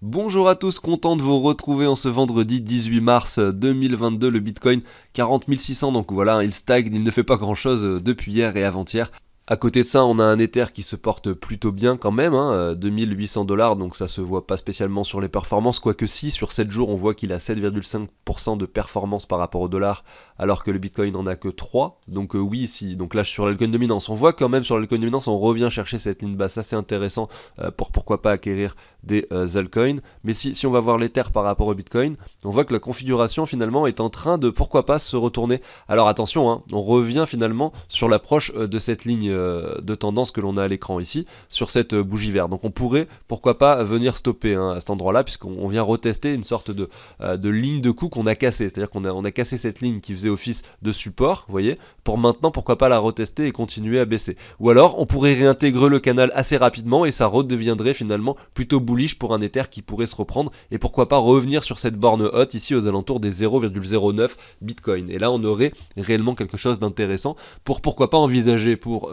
Bonjour à tous, content de vous retrouver en ce vendredi 18 mars 2022, le Bitcoin 40 600, donc voilà, il stagne, il ne fait pas grand chose depuis hier et avant-hier. À côté de ça, on a un Ether qui se porte plutôt bien quand même, 2800 $, donc ça se voit pas spécialement sur les performances, quoique si, sur 7 jours, on voit qu'il a 7,5% de performance par rapport au dollar, alors que le Bitcoin n'en a que 3, donc oui, si, donc là sur l'altcoin dominance, on voit quand même sur l'altcoin dominance, on revient chercher cette ligne basse assez intéressant pour pourquoi pas acquérir des altcoins, mais si on va voir l'Ether par rapport au Bitcoin, on voit que la configuration finalement est en train de pourquoi pas se retourner. Alors attention, on revient finalement sur l'approche de cette ligne de tendance que l'on a à l'écran ici, sur cette bougie verte. Donc on pourrait pourquoi pas venir stopper à cet endroit-là, puisqu'on vient retester une sorte de ligne de coup qu'on a cassée, c'est-à-dire qu'on a cassé cette ligne qui faisait office de support, vous voyez, pour maintenant pourquoi pas la retester et continuer à baisser. Ou alors on pourrait réintégrer le canal assez rapidement et ça redeviendrait finalement plutôt bullish pour un Ether qui pourrait se reprendre et pourquoi pas revenir sur cette borne haute ici aux alentours des 0,09 Bitcoin. Et là on aurait réellement quelque chose d'intéressant pour pourquoi pas envisager pour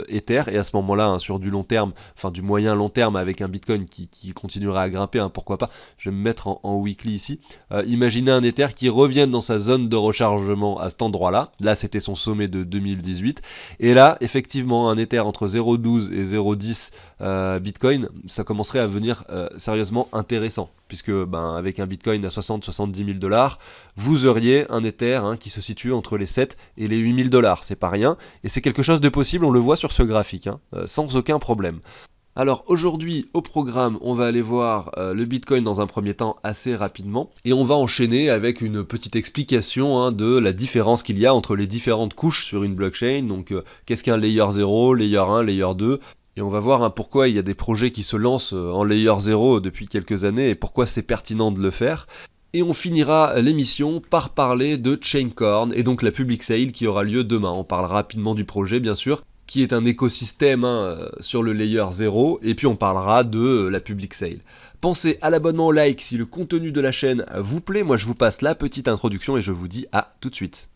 Ether, et à ce moment-là sur du long terme, enfin du moyen long terme avec un Bitcoin qui continuera à grimper, pourquoi pas, je vais me mettre en weekly ici, imaginez un Ether qui revienne dans sa zone de rechargement à cet endroit-là, là c'était son sommet de 2018, et là effectivement un Ether entre 0,12 et 0,10 Bitcoin, ça commencerait à venir sérieusement intéressant, puisque avec un Bitcoin à 60-70 000 $, vous auriez un Ether qui se situe entre les 7 et les 8 000 $, c'est pas rien, et c'est quelque chose de possible, on le voit sur ce graphique, sans aucun problème. Alors aujourd'hui au programme, on va aller voir le Bitcoin dans un premier temps assez rapidement, et on va enchaîner avec une petite explication de la différence qu'il y a entre les différentes couches sur une blockchain, donc qu'est-ce qu'un layer 0, layer 1, layer 2, et on va voir pourquoi il y a des projets qui se lancent en layer 0 depuis quelques années et pourquoi c'est pertinent de le faire. Et on finira l'émission par parler de Chaincorn et donc la public sale qui aura lieu demain. On parle rapidement du projet bien sûr, qui est un écosystème sur le layer 0, et puis on parlera de la public sale. Pensez à l'abonnement, au like si le contenu de la chaîne vous plaît. Moi je vous passe la petite introduction et je vous dis à tout de suite.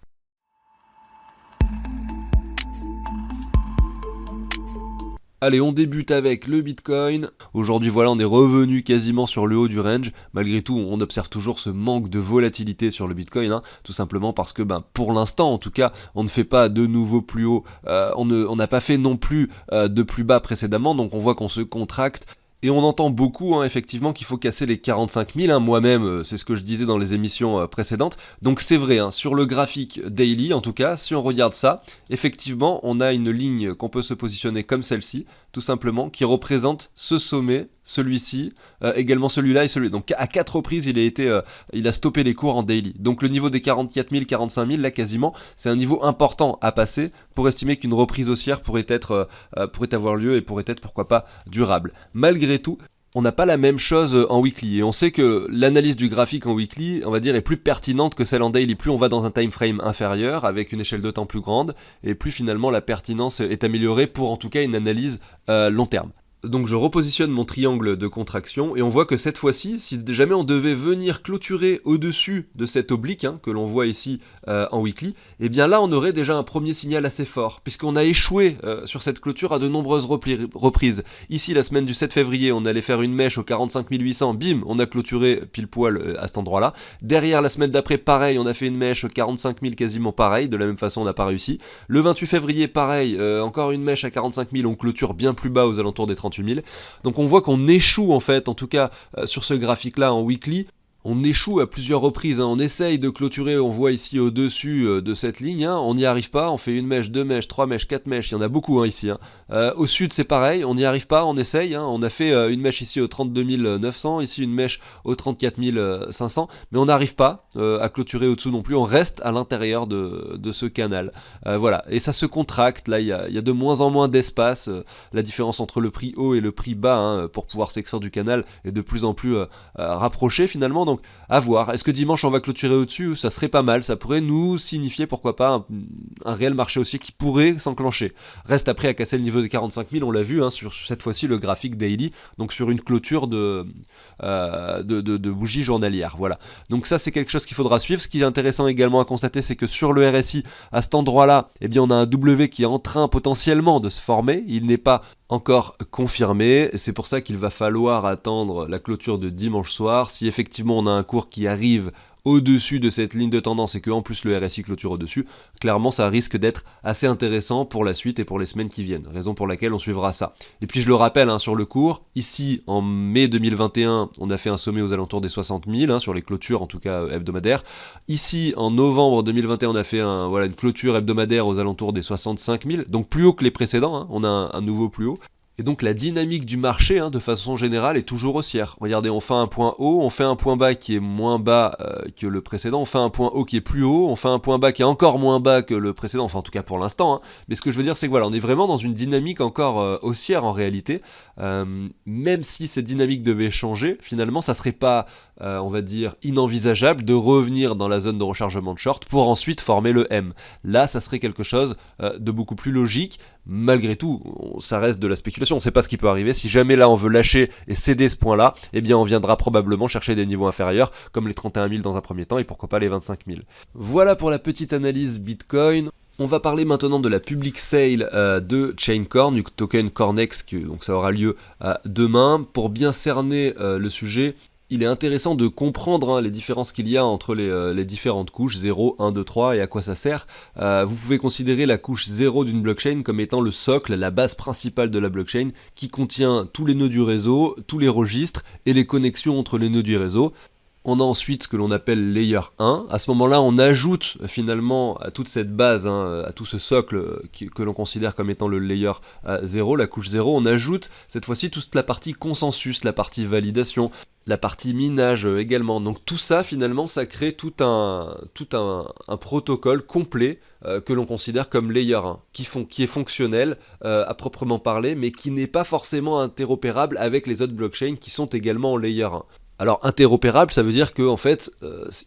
Allez, on débute avec le Bitcoin. Aujourd'hui, voilà, on est revenu quasiment sur le haut du range. Malgré tout, on observe toujours ce manque de volatilité sur le Bitcoin, tout simplement parce que, pour l'instant, en tout cas, on ne fait pas de nouveaux plus hauts. On n'a pas fait non plus de plus bas précédemment, donc on voit qu'on se contracte. Et on entend beaucoup, effectivement, qu'il faut casser les 45 000. Moi-même, c'est ce que je disais dans les émissions précédentes. Donc c'est vrai, sur le graphique daily, en tout cas, si on regarde ça, effectivement, on a une ligne qu'on peut se positionner comme celle-ci, tout simplement, qui représente ce sommet, celui-ci, également celui-là et celui-là. Donc à 4 reprises, il a stoppé les cours en daily. Donc le niveau des 44 000, 45 000, là quasiment, c'est un niveau important à passer pour estimer qu'une reprise haussière pourrait avoir lieu et pourrait être, pourquoi pas, durable. Malgré tout, on n'a pas la même chose en weekly, et on sait que l'analyse du graphique en weekly, on va dire, est plus pertinente que celle en daily. Plus on va dans un time frame inférieur, avec une échelle de temps plus grande, et plus finalement la pertinence est améliorée pour en tout cas une analyse long terme. Donc je repositionne mon triangle de contraction et on voit que cette fois-ci, si jamais on devait venir clôturer au-dessus de cette oblique que l'on voit ici en weekly, et bien là on aurait déjà un premier signal assez fort, puisqu'on a échoué sur cette clôture à de nombreuses reprises. Ici la semaine du 7 février, on allait faire une mèche aux 45 800, bim, on a clôturé pile poil à cet endroit-là. Derrière la semaine d'après, pareil, on a fait une mèche aux 45 000 quasiment pareil, de la même façon on n'a pas réussi. Le 28 février, pareil, encore une mèche à 45 000, on clôture bien plus bas aux alentours des 38 000. Donc on voit qu'on échoue en fait, en tout cas sur ce graphique là en weekly, on échoue à plusieurs reprises, on essaye de clôturer, on voit ici au-dessus de cette ligne, on n'y arrive pas, on fait une mèche, deux mèches, trois mèches, quatre mèches, il y en a beaucoup ici. Au sud c'est pareil, on n'y arrive pas, on essaye, on a fait une mèche ici au 32 900, ici une mèche au 34 500, mais on n'arrive pas à clôturer au-dessous non plus, on reste à l'intérieur de ce canal. Voilà, et ça se contracte, là il y a de moins en moins d'espace, la différence entre le prix haut et le prix bas pour pouvoir s'extraire du canal est de plus en plus rapprochée finalement. donc à voir. Est-ce que dimanche on va clôturer au-dessus? Ça serait pas mal, ça pourrait nous signifier pourquoi pas un réel marché haussier qui pourrait s'enclencher. Reste après à casser le niveau des 45 000, on l'a vu, hein, sur cette fois-ci le graphique daily, donc sur une clôture de bougies journalières, voilà. Donc ça c'est quelque chose qu'il faudra suivre. Ce qui est intéressant également à constater, c'est que sur le RSI, à cet endroit-là, eh bien on a un W qui est en train potentiellement de se former, il n'est pas encore confirmé, c'est pour ça qu'il va falloir attendre la clôture de dimanche soir. Si effectivement on a un cours qui arrive au-dessus de cette ligne de tendance et que en plus le RSI clôture au-dessus, clairement ça risque d'être assez intéressant pour la suite et pour les semaines qui viennent, raison pour laquelle on suivra ça. Et puis je le rappelle, hein, sur le cours, ici en mai 2021, on a fait un sommet aux alentours des 60 000, hein, sur les clôtures en tout cas hebdomadaires. Ici en novembre 2021, on a fait une clôture hebdomadaire aux alentours des 65 000, donc plus haut que les précédents, hein, on a un nouveau plus haut. Et donc la dynamique du marché, hein, de façon générale, est toujours haussière. Regardez, on fait un point haut, on fait un point bas qui est moins bas que le précédent, on fait un point haut qui est plus haut, on fait un point bas qui est encore moins bas que le précédent, enfin en tout cas pour l'instant. Hein. Mais ce que je veux dire, c'est que voilà, on est vraiment dans une dynamique encore haussière en réalité. Même si cette dynamique devait changer, finalement, ça serait pas, on va dire, inenvisageable de revenir dans la zone de rechargement de short pour ensuite former le M. Là, ça serait quelque chose de beaucoup plus logique. Malgré tout, ça reste de la spéculation, on ne sait pas ce qui peut arriver. Si jamais là on veut lâcher et céder ce point là, eh bien on viendra probablement chercher des niveaux inférieurs comme les 31 000 dans un premier temps et pourquoi pas les 25 000. Voilà pour la petite analyse Bitcoin. On va parler maintenant de la public sale de Chaincorn, du token Cornex, donc ça aura lieu demain. Pour bien cerner le sujet, il est intéressant de comprendre les différences qu'il y a entre les différentes couches 0, 1, 2, 3 et à quoi ça sert. Vous pouvez considérer la couche 0 d'une blockchain comme étant le socle, la base principale de la blockchain qui contient tous les nœuds du réseau, tous les registres et les connexions entre les nœuds du réseau. On a ensuite ce que l'on appelle layer 1. À ce moment-là, on ajoute finalement à toute cette base, hein, à tout ce socle que l'on considère comme étant le layer 0, la couche 0, on ajoute cette fois-ci toute la partie consensus, la partie validation, la partie minage également. Donc tout ça finalement, ça crée tout un protocole complet que l'on considère comme layer 1, qui est fonctionnel à proprement parler, mais qui n'est pas forcément interopérable avec les autres blockchains qui sont également en layer 1. Alors interopérable, ça veut dire que en fait,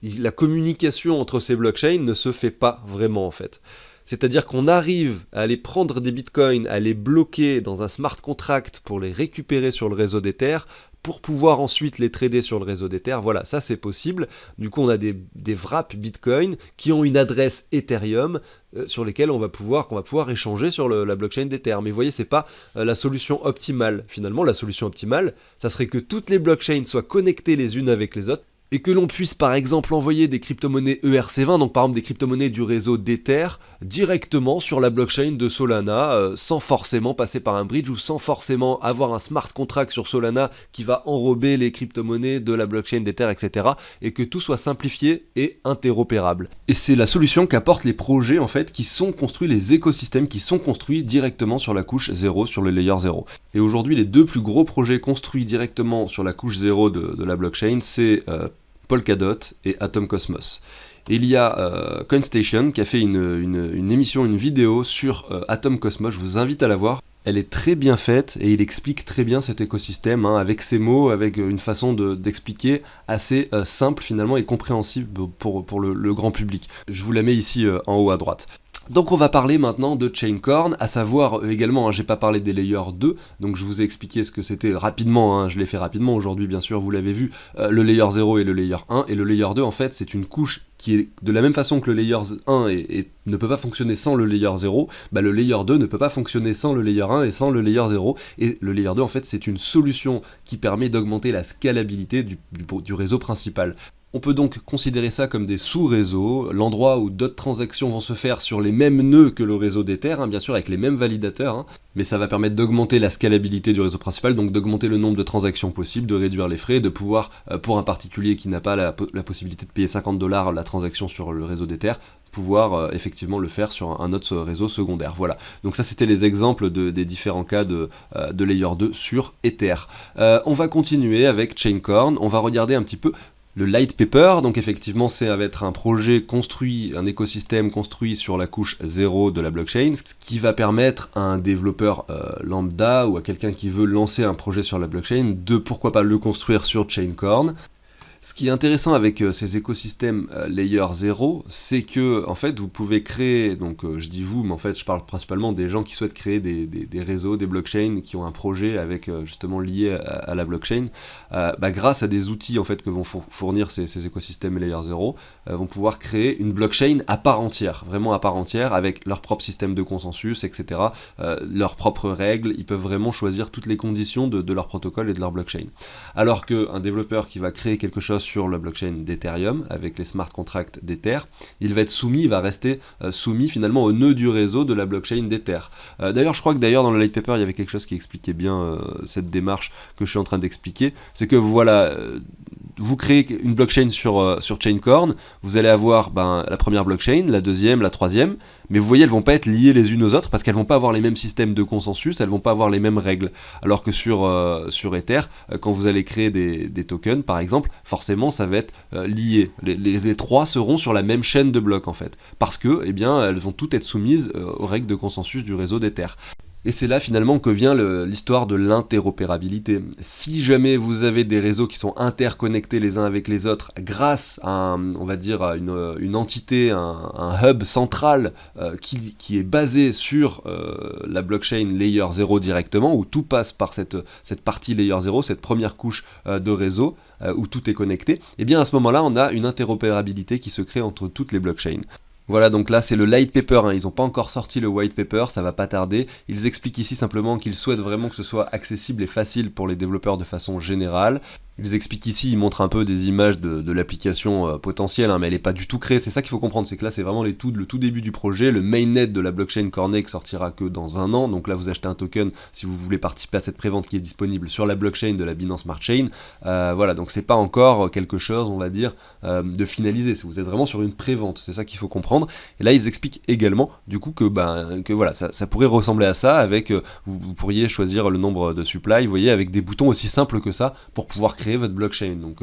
la communication entre ces blockchains ne se fait pas vraiment en fait. C'est-à-dire qu'on arrive à aller prendre des bitcoins, à les bloquer dans un smart contract pour les récupérer sur le réseau d'Ether, pour pouvoir ensuite les trader sur le réseau d'Ether. Voilà, ça c'est possible. Du coup, on a des wraps Bitcoin qui ont une adresse Ethereum sur lesquels qu'on va pouvoir échanger sur la blockchain d'Ether. Mais vous voyez, c'est pas la solution optimale. Finalement, la solution optimale, ça serait que toutes les blockchains soient connectées les unes avec les autres, et que l'on puisse par exemple envoyer des crypto-monnaies ERC20, donc par exemple des crypto-monnaies du réseau d'Ether, directement sur la blockchain de Solana, sans forcément passer par un bridge ou sans forcément avoir un smart contract sur Solana qui va enrober les crypto-monnaies de la blockchain d'Ether, etc. Et que tout soit simplifié et interopérable. Et c'est la solution qu'apportent les projets en fait qui sont construits, les écosystèmes qui sont construits directement sur la couche 0, sur le layer 0. Et aujourd'hui, les deux plus gros projets construits directement sur la couche 0 de la blockchain, c'est Polkadot et Atom Cosmos. Et il y a CoinStation qui a fait une émission, une vidéo sur Atom Cosmos, je vous invite à la voir. Elle est très bien faite et il explique très bien cet écosystème, hein, avec ses mots, avec une façon d'expliquer assez simple finalement et compréhensible pour le grand public. Je vous la mets ici en haut à droite. Donc on va parler maintenant de Chaincorn, à savoir également, hein, j'ai pas parlé des layers 2, donc je vous ai expliqué ce que c'était rapidement, hein, je l'ai fait rapidement aujourd'hui bien sûr, vous l'avez vu, le layer 0 et le layer 1, et le layer 2 en fait c'est une couche qui est de la même façon que le layer 1 et ne peut pas fonctionner sans le layer 0, bah le layer 2 ne peut pas fonctionner sans le layer 1 et sans le layer 0, et le layer 2 en fait c'est une solution qui permet d'augmenter la scalabilité du réseau principal. On peut donc considérer ça comme des sous-réseaux, l'endroit où d'autres transactions vont se faire sur les mêmes nœuds que le réseau d'Ether, hein, bien sûr avec les mêmes validateurs, hein, mais ça va permettre d'augmenter la scalabilité du réseau principal, donc d'augmenter le nombre de transactions possibles, de réduire les frais, de pouvoir, pour un particulier qui n'a pas la possibilité de payer 50 $ la transaction sur le réseau d'Ether, pouvoir effectivement le faire sur un autre réseau secondaire. Voilà, donc ça c'était les exemples des différents cas de Layer 2 sur Ether. On va continuer avec Chaincorn, on va regarder un petit peu le light paper, donc effectivement ça va être un projet construit, un écosystème construit sur la couche 0 de la blockchain, ce qui va permettre à un développeur lambda ou à quelqu'un qui veut lancer un projet sur la blockchain de pourquoi pas le construire sur Chaincorn. Ce qui est intéressant avec ces écosystèmes Layer 0, c'est que en fait vous pouvez créer, donc je dis vous, mais en fait je parle principalement des gens qui souhaitent créer des réseaux, des blockchains, qui ont un projet avec justement lié à la blockchain, grâce à des outils en fait que vont fournir ces écosystèmes Layer 0, vont pouvoir créer une blockchain à part entière, vraiment à part entière, avec leur propre système de consensus, etc., leurs propres règles. Ils peuvent vraiment choisir toutes les conditions de leur protocole et de leur blockchain. Alors qu'un développeur qui va créer quelque chose sur la blockchain d'Ethereum, avec les smart contracts d'Ether, il va être soumis, il va rester soumis finalement au nœud du réseau de la blockchain d'Ether. D'ailleurs, je crois que dans le light paper, il y avait quelque chose qui expliquait bien cette démarche que je suis en train d'expliquer. C'est que voilà, vous créez une blockchain sur Chaincorn, vous allez avoir la première blockchain, la deuxième, la troisième, mais vous voyez, elles vont pas être liées les unes aux autres parce qu'elles vont pas avoir les mêmes systèmes de consensus, elles vont pas avoir les mêmes règles. Alors que sur Ether, quand vous allez créer des tokens, par exemple, forcément ça va être lié. Les trois seront sur la même chaîne de blocs en fait, parce que elles vont toutes être soumises aux règles de consensus du réseau d'Ether. Et c'est là finalement que vient l'histoire de l'interopérabilité. Si jamais vous avez des réseaux qui sont interconnectés les uns avec les autres grâce à on va dire à une entité, un hub central qui est basé sur la blockchain Layer 0 directement, où tout passe par cette partie Layer 0, cette première couche de réseau, où tout est connecté, et bien à ce moment-là, on a une interopérabilité qui se crée entre toutes les blockchains. Voilà, donc là c'est le light paper, ils n'ont pas encore sorti le white paper, ça va pas tarder. Ils expliquent ici simplement qu'ils souhaitent vraiment que ce soit accessible et facile pour les développeurs de façon générale. Ils expliquent ici, ils montrent un peu des images de l'application potentielle, mais elle n'est pas du tout créée. C'est ça qu'il faut comprendre, c'est que là c'est vraiment le tout début du projet. Le mainnet de la blockchain Cornet sortira que dans un an, donc là vous achetez un token si vous voulez participer à cette prévente qui est disponible sur la blockchain de la Binance Smart Chain. Voilà, donc c'est pas encore quelque chose, on va dire, de finalisé. Vous êtes vraiment sur une prévente, c'est ça qu'il faut comprendre. Et là ils expliquent également du coup que voilà, ça pourrait ressembler à ça, avec vous pourriez choisir le nombre de supply, vous voyez, avec des boutons aussi simples que ça pour pouvoir créer votre blockchain. Donc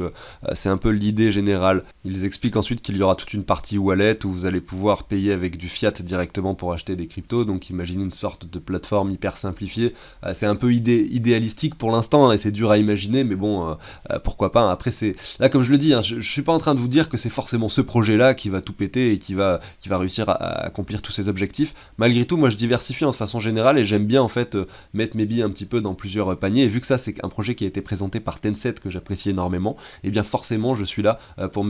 c'est un peu l'idée générale. Ils expliquent ensuite qu'il y aura toute une partie wallet où vous allez pouvoir payer avec du fiat directement pour acheter des cryptos. Donc imaginez une sorte de plateforme hyper simplifiée. C'est un peu idéalistique pour l'instant, et c'est dur à imaginer, mais bon, pourquoi pas. Après, c'est là, comme je le dis, je suis pas en train de vous dire que c'est forcément ce projet-là qui va tout péter et qui va réussir à accomplir tous ses objectifs. Malgré tout, moi je diversifie de façon générale, et j'aime bien en fait mettre mes billes un petit peu dans plusieurs paniers. Et vu que ça c'est un projet qui a été présenté par Tencent que j'apprécie énormément, et bien forcément je suis là pour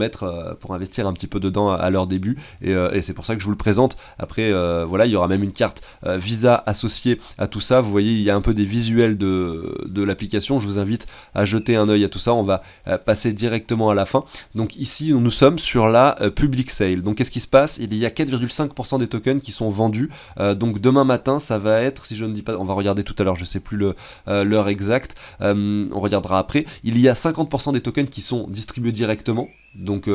investir un petit peu dedans à leur début, et c'est pour ça que je vous le présente. Après voilà, il y aura même une carte Visa associée à tout ça. Vous voyez, il y a un peu des visuels de l'application. Je vous invite à jeter un œil à tout ça. On va passer directement à la fin. Donc ici nous sommes sur la public sale. Donc qu'est-ce qui se passe? Il y a 4,5% des tokens qui sont vendus. Donc demain matin ça va être, si je ne dis pas, on va regarder tout à l'heure, je sais plus l'heure exacte, on regardera après. Il y a 50% des tokens qui sont distribués directement, donc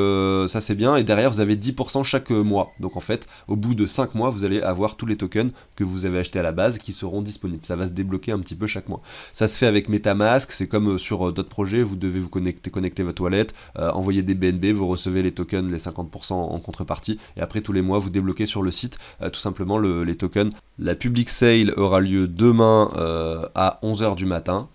ça c'est bien, et derrière vous avez 10% chaque mois. Donc en fait, au bout de 5 mois, vous allez avoir tous les tokens que vous avez achetés à la base qui seront disponibles. Ça va se débloquer un petit peu chaque mois. Ça se fait avec MetaMask, c'est comme sur d'autres projets, vous devez vous connecter votre wallet, envoyer des BNB, vous recevez les tokens, les 50% en contrepartie, et après tous les mois vous débloquez sur le site tout simplement les tokens. La public sale aura lieu demain à 11h du matin.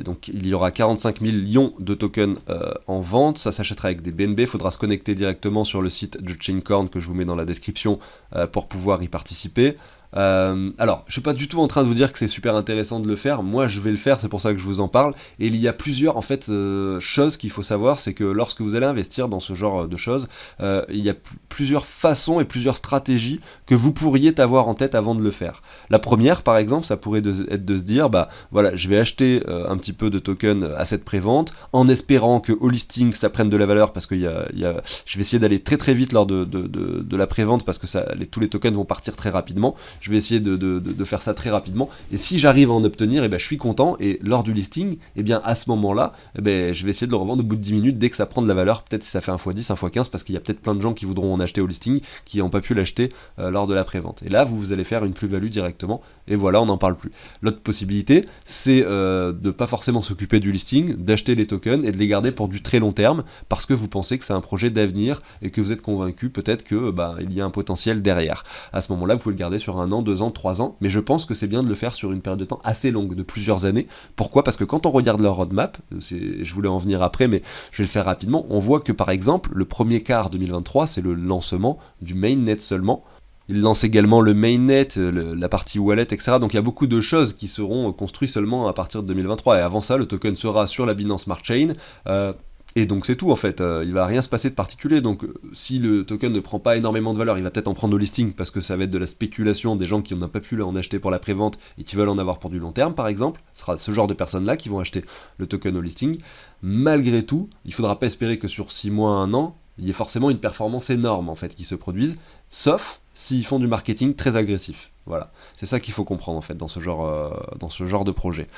Donc il y aura 45 millions de tokens en vente. Ça s'achètera avec des BNB. Il faudra se connecter directement sur le site de Chaincorn que je vous mets dans la description pour pouvoir y participer. Alors, je suis pas du tout en train de vous dire que c'est super intéressant de le faire. Moi, je vais le faire, c'est pour ça que je vous en parle. Et il y a plusieurs, en fait, choses qu'il faut savoir, c'est que lorsque vous allez investir dans ce genre de choses, il y a plusieurs façons et plusieurs stratégies que vous pourriez avoir en tête avant de le faire. La première, par exemple, ça pourrait être de se dire, voilà, je vais acheter un petit peu de tokens à cette prévente, en espérant que au listing ça prenne de la valeur, parce que je vais essayer d'aller très très vite lors de la prévente, parce que tous les tokens vont partir très rapidement. Je vais essayer de faire ça très rapidement, et si j'arrive à en obtenir, je suis content, et lors du listing, à ce moment-là, je vais essayer de le revendre au bout de 10 minutes dès que ça prend de la valeur, peut-être si ça fait 1x10, 1x15, parce qu'il y a peut-être plein de gens qui voudront en acheter au listing, qui n'ont pas pu l'acheter lors de la prévente. Et là, vous allez faire une plus-value directement, et voilà, on n'en parle plus. L'autre possibilité, c'est de pas forcément s'occuper du listing, d'acheter les tokens et de les garder pour du très long terme, parce que vous pensez que c'est un projet d'avenir, et que vous êtes convaincu peut-être que il y a un potentiel derrière. À ce moment-là, vous pouvez le garder sur 1 an, 2 ans, 3 ans, mais je pense que c'est bien de le faire sur une période de temps assez longue, de plusieurs années. Pourquoi ? Parce que quand on regarde leur roadmap, je voulais en venir après, mais je vais le faire rapidement, on voit que par exemple, le premier quart 2023, c'est le lancement du mainnet seulement. Il lance également le mainnet, la partie wallet, etc. Donc il y a beaucoup de choses qui seront construites seulement à partir de 2023. Et avant ça, le token sera sur la Binance Smart Chain. Et donc c'est tout en fait, il va rien se passer de particulier, donc si le token ne prend pas énormément de valeur, il va peut-être en prendre au listing parce que ça va être de la spéculation, des gens qui n'ont pas pu en acheter pour la prévente et qui veulent en avoir pour du long terme par exemple, ce sera ce genre de personnes-là qui vont acheter le token au listing. Malgré tout, il ne faudra pas espérer que sur 6 mois, 1 an, il y ait forcément une performance énorme en fait qui se produise, sauf s'ils font du marketing très agressif. Voilà, c'est ça qu'il faut comprendre en fait dans ce genre de projet.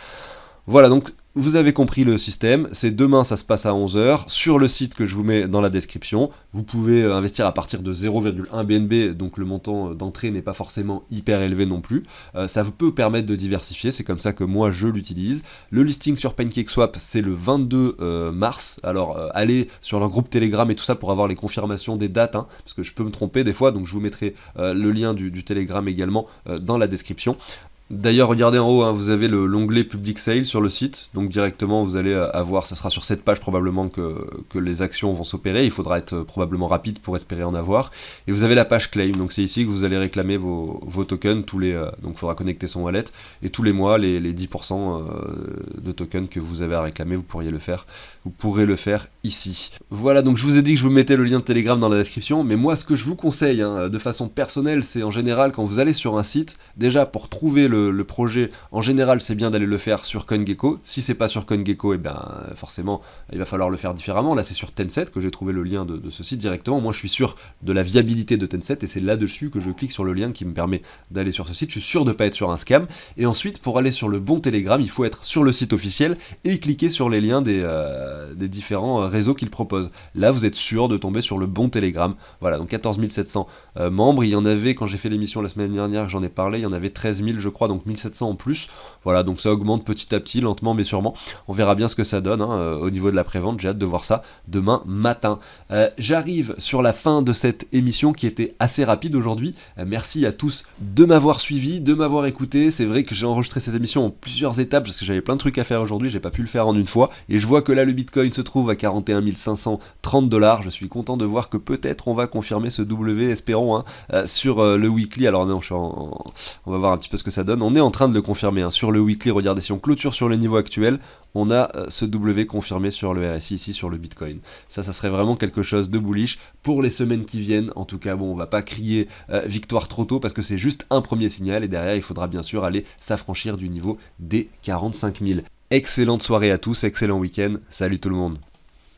Voilà, donc vous avez compris le système, c'est demain, ça se passe à 11 h sur le site que je vous mets dans la description. Vous pouvez investir à partir de 0,1 BNB, donc le montant d'entrée n'est pas forcément hyper élevé non plus. Ça peut permettre de diversifier, c'est comme ça que moi je l'utilise. Le listing sur PancakeSwap, c'est le 22 mars. Alors allez sur leur groupe Telegram et tout ça pour avoir les confirmations des dates, hein, parce que je peux me tromper des fois, donc je vous mettrai le lien du Telegram également dans la description. D'ailleurs, regardez en haut, hein, vous avez l'onglet Public Sale sur le site, donc directement vous allez avoir, ça sera sur cette page probablement que les actions vont s'opérer, il faudra être probablement rapide pour espérer en avoir, et vous avez la page Claim, donc c'est ici que vous allez réclamer vos tokens, donc il faudra connecter son wallet, et tous les mois, les 10% de tokens que vous avez à réclamer, vous pourrez le faire ici. Voilà, donc je vous ai dit que je vous mettais le lien de Telegram dans la description, mais moi ce que je vous conseille, hein, de façon personnelle, c'est en général quand vous allez sur un site, déjà pour trouver le projet, en général c'est bien d'aller le faire sur CoinGecko. Si c'est pas sur CoinGecko, et bien forcément il va falloir le faire différemment. Là c'est sur Tencent que j'ai trouvé le lien de ce site directement. Moi je suis sûr de la viabilité de Tencent et c'est là-dessus que je clique sur le lien qui me permet d'aller sur ce site. Je suis sûr de pas être sur un scam. Et ensuite pour aller sur le bon Telegram, il faut être sur le site officiel et cliquer sur les liens des différents réseaux qu'il propose. Là vous êtes sûr de tomber sur le bon Telegram. Voilà, donc 14 700 membres. Il y en avait, quand j'ai fait l'émission la semaine dernière, j'en ai parlé, il y en avait 13 000 je crois, donc 1700 en plus. Voilà, donc ça augmente petit à petit, lentement mais sûrement. On verra bien ce que ça donne hein, au niveau de la prévente. J'ai hâte de voir ça demain matin. J'arrive sur la fin de cette émission qui était assez rapide aujourd'hui. Merci à tous de m'avoir suivi, de m'avoir écouté. C'est vrai que j'ai enregistré cette émission en plusieurs étapes parce que j'avais plein de trucs à faire aujourd'hui. J'ai pas pu le faire en une fois. Et je vois que là, le Bitcoin se trouve à 41 530 $. Je suis content de voir que peut-être on va confirmer ce W, espérons, hein, sur le weekly. Alors non, on va voir un petit peu ce que ça donne. On est en train de le confirmer hein. Sur le weekly, regardez, si on clôture sur le niveau actuel, on a ce W confirmé sur le RSI ici sur le Bitcoin. Ça serait vraiment quelque chose de bullish pour les semaines qui viennent. En tout cas, bon, on va pas crier victoire trop tôt parce que c'est juste un premier signal et derrière, il faudra bien sûr aller s'affranchir du niveau des 45 000. Excellente soirée à tous, excellent week-end. Salut tout le monde.